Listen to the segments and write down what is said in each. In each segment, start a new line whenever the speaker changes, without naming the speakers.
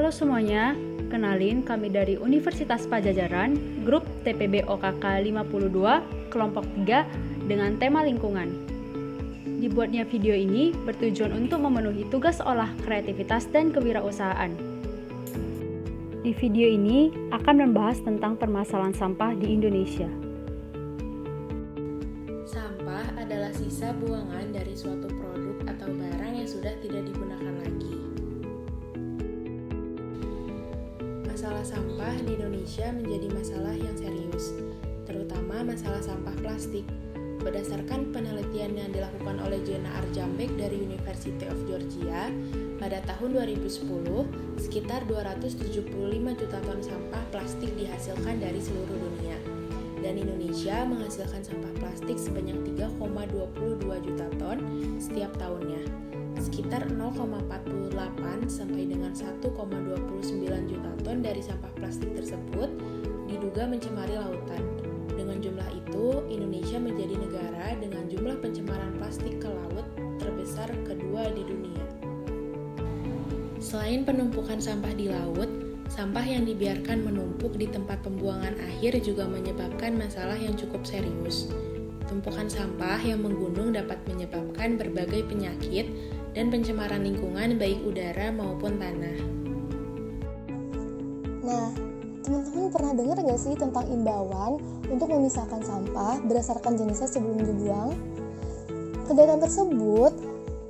Halo semuanya, kenalin kami dari Universitas Padjadjaran, grup TPB OKK 52, kelompok 3 dengan tema lingkungan. Dibuatnya video ini bertujuan untuk memenuhi tugas olah kreativitas dan kewirausahaan. Di video ini akan membahas tentang permasalahan sampah di Indonesia.
Sampah adalah sisa buangan dari suatu produk atau barang yang sudah tidak digunakan lagi. Masalah sampah di Indonesia menjadi masalah yang serius, terutama masalah sampah plastik. Berdasarkan penelitian yang dilakukan oleh Jenna Arjambek dari University of Georgia, pada tahun 2010, sekitar 275 juta ton sampah plastik dihasilkan dari seluruh dunia. Dan Indonesia menghasilkan sampah plastik sebanyak 3,22 juta ton setiap tahunnya. Sekitar 0,48 sampai dengan 1,29 juta ton dari sampah plastik tersebut diduga mencemari lautan. Dengan jumlah itu, Indonesia menjadi negara dengan jumlah pencemaran plastik ke laut terbesar kedua di dunia. Selain penumpukan sampah di laut, sampah yang dibiarkan menumpuk di tempat pembuangan akhir juga menyebabkan masalah yang cukup serius. Tumpukan sampah yang menggunung dapat menyebabkan berbagai penyakit dan pencemaran lingkungan baik udara maupun tanah.
Nah, teman-teman pernah dengar nggak sih tentang imbauan untuk memisahkan sampah berdasarkan jenisnya sebelum dibuang? Kegiatan tersebut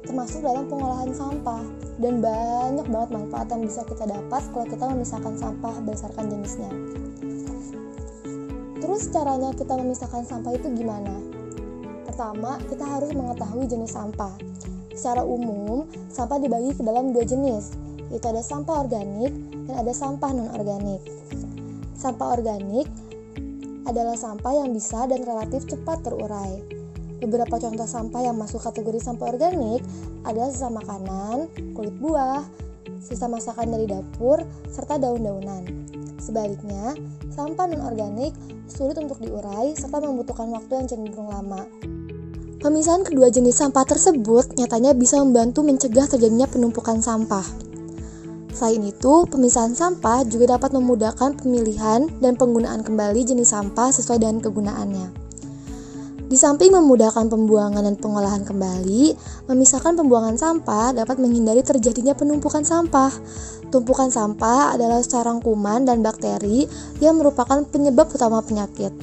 termasuk dalam pengolahan sampah dan banyak banget manfaat yang bisa kita dapat kalau kita memisahkan sampah berdasarkan jenisnya. Terus caranya kita memisahkan sampah itu gimana? Pertama, kita harus mengetahui jenis sampah. Secara umum, sampah dibagi ke dalam dua jenis, yaitu ada sampah organik dan ada sampah non-organik. Sampah organik adalah sampah yang bisa dan relatif cepat terurai. Beberapa contoh sampah yang masuk kategori sampah organik adalah sisa makanan, kulit buah, sisa masakan dari dapur, serta daun-daunan. Sebaliknya, sampah non-organik sulit untuk diurai serta membutuhkan waktu yang cenderung lama. Pemisahan kedua jenis sampah tersebut nyatanya bisa membantu mencegah terjadinya penumpukan sampah. Selain itu, pemisahan sampah juga dapat memudahkan pemilihan dan penggunaan kembali jenis sampah sesuai dengan kegunaannya. Di samping memudahkan pembuangan dan pengolahan kembali, memisahkan pembuangan sampah dapat menghindari terjadinya penumpukan sampah. Tumpukan sampah adalah sarang kuman dan bakteri yang merupakan penyebab utama penyakit.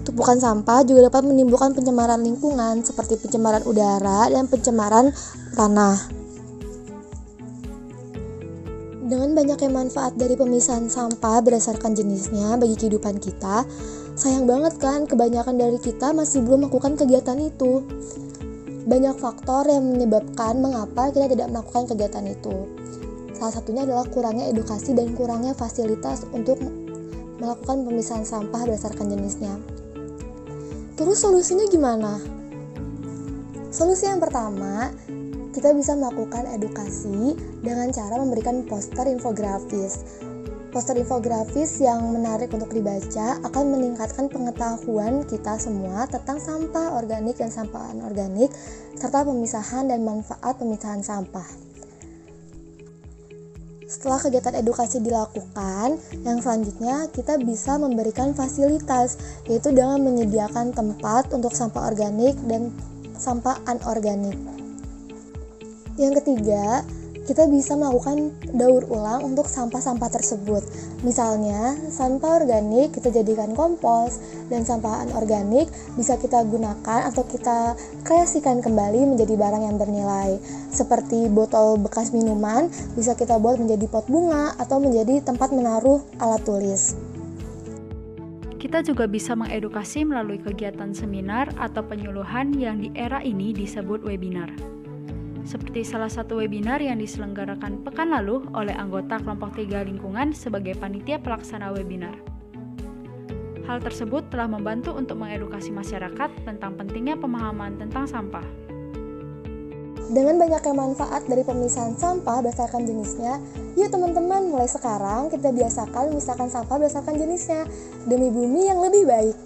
Tumpukan sampah juga dapat menimbulkan pencemaran lingkungan seperti pencemaran udara dan pencemaran tanah. Dengan banyaknya manfaat dari pemisahan sampah berdasarkan jenisnya bagi kehidupan kita, sayang banget kan kebanyakan dari kita masih belum melakukan kegiatan itu. Banyak faktor yang menyebabkan mengapa kita tidak melakukan kegiatan itu. Salah satunya adalah kurangnya edukasi dan kurangnya fasilitas untuk melakukan pemisahan sampah berdasarkan jenisnya. Terus solusinya gimana? Solusi yang pertama, kita bisa melakukan edukasi dengan cara memberikan poster infografis. Poster infografis yang menarik untuk dibaca akan meningkatkan pengetahuan kita semua tentang sampah organik dan sampah anorganik, serta pemisahan dan manfaat pemisahan sampah. Setelah kegiatan edukasi dilakukan, yang selanjutnya kita bisa memberikan fasilitas, yaitu dengan menyediakan tempat untuk sampah organik dan sampah anorganik. Yang ketiga, kita bisa melakukan daur ulang untuk sampah-sampah tersebut. Misalnya, sampah organik kita jadikan kompos, dan sampah anorganik bisa kita gunakan atau kita kreasikan kembali menjadi barang yang bernilai. Seperti botol bekas minuman, bisa kita buat menjadi pot bunga atau menjadi tempat menaruh alat tulis.
Kita juga bisa mengedukasi melalui kegiatan seminar atau penyuluhan yang di era ini disebut webinar. Seperti salah satu webinar yang diselenggarakan pekan lalu oleh anggota kelompok 3 lingkungan sebagai panitia pelaksana webinar. Hal tersebut telah membantu untuk mengedukasi masyarakat tentang pentingnya pemahaman tentang sampah.
Dengan banyaknya manfaat dari pemisahan sampah berdasarkan jenisnya, yuk teman-teman mulai sekarang kita biasakan memisahkan sampah berdasarkan jenisnya demi bumi yang lebih baik.